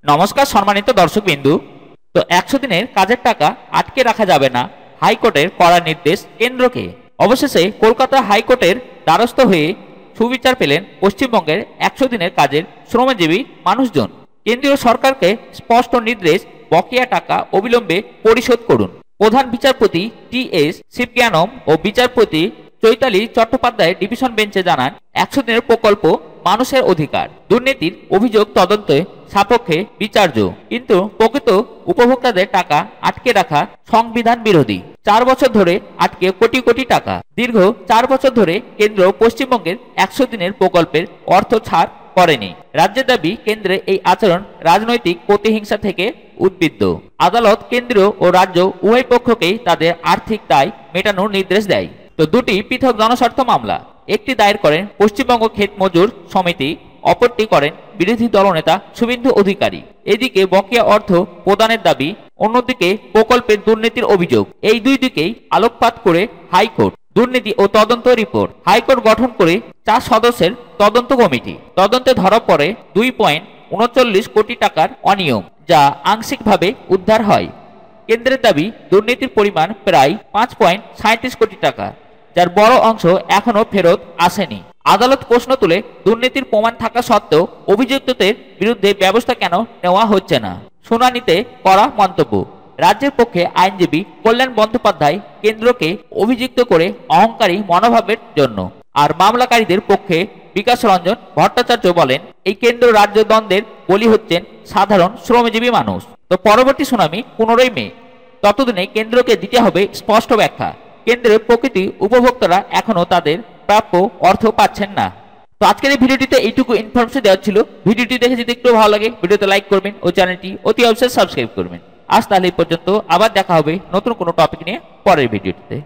নমস্কার সম্মানিত দর্শকবিন্দু। তো 100 দিনের কাজের টাকা আটকে রাখা যাবে না, হাইকোর্টের কড়া নির্দেশ কেন্দ্রকে। অবশেষে কলকাতা হাইকোর্টের দ্বারস্থ হয়ে সুবিচার পেলেন পশ্চিমবঙ্গের 100 দিনের কাজের শ্রমজীবী মানুষজন। কেন্দ্রীয় সরকারকে স্পষ্ট নির্দেশ, বকেয়া টাকা অবিলম্বে পরিশোধ করুন। প্রধান বিচারপতি টি.এস. শিবজ্ঞানম ও বিচারপতি চৈতালি চট্টোপাধ্যায়ের ডিভিশন বেঞ্চে জানান, 100 দিনের প্রকল্প মানুষের অধিকার, দুর্নীতির অভিযোগ তদন্তে সাপেক্ষে বিচার্য, কিন্তু প্রকৃত উপভোক্তাদের টাকা আটকে রাখা সংবিধান বিরোধী। 4 বছর ধরে আটকে কোটি কোটি টাকা। দীর্ঘ 4 বছর ধরে কেন্দ্র পশ্চিমবঙ্গের 100 দিনের প্রকল্পের অর্থ ছাড় করেনি। রাজ্যের দাবি, কেন্দ্রের এই আচরণ রাজনৈতিক প্রতিহিংসা থেকে উদ্বৃত্ত। আদালত কেন্দ্র ও রাজ্য উভয় পক্ষকেই তাদের আর্থিক দায় মেটানোর নির্দেশ দেয়। তো দুটি পৃথক জনস্বার্থ মামলা, একটি দায়ের করেন পশ্চিমবঙ্গ ক্ষেত মজুর সমিতি, অপরটি করেন বিরোধী দলনেতা শুভেন্দু অধিকারী। এদিকে বকেয়া অর্থ প্রদানের দাবি, অন্যদিকে প্রকল্পের দুর্নীতির অভিযোগ। এই দুই দিকেই আলোকপাত করে হাইকোর্ট দুর্নীতি ও তদন্ত রিপোর্ট। হাইকোর্ট গঠন করে 4 সদস্যের তদন্ত কমিটি। তদন্তে ধরা পড়ে 2.39 কোটি টাকার অনিয়ম, যা আংশিকভাবে উদ্ধার হয়। কেন্দ্রের দাবি, দুর্নীতির পরিমাণ প্রায় 5.37 কোটি টাকা, যার বড় অংশ এখনো ফেরত আসেনি। আদালত প্রশ্ন তুলে, দুর্নীতির প্রমাণ থাকা সত্ত্বেও অভিযুক্তদের বিরুদ্ধে ব্যবস্থা কেন নেওয়া হচ্ছে না। শুনানিতে করা মন্তব্য, রাজ্যের পক্ষে আইনজীবী কল্যাণ বন্দ্যোপাধ্যায় কেন্দ্রকে অভিযুক্ত করে অহংকারী মনোভাবের জন্য, আর মামলাকারীদের পক্ষে বিকাশ রঞ্জন ভট্টাচার্য বলেন, এই কেন্দ্র রাজ্য দ্বন্দ্বের বলি হচ্ছেন সাধারণ শ্রমজীবী মানুষ। তো পরবর্তী শুনানি 15 মে। ততদিনে কেন্দ্রকে দিতে হবে স্পষ্ট ব্যাখ্যা। কেন্দ্রের প্রকৃতি উপভোক্তারা এখনো তাদের প্রাপ্য অর্থ পাচ্ছেন না। তো আজকের এই ভিডিওটিতে এইটুকু ইনফরমেশন দেওয়া ছিল। ভিডিওটি দেখে যদি একটু ভালো লাগে, ভিডিওতে লাইক করবেন ও চ্যানেলটি অতি অবশ্যই সাবস্ক্রাইব করবেন। আজ তাহলে এই পর্যন্ত, আবার দেখা হবে নতুন কোনো টপিক নিয়ে পরের ভিডিওটিতে।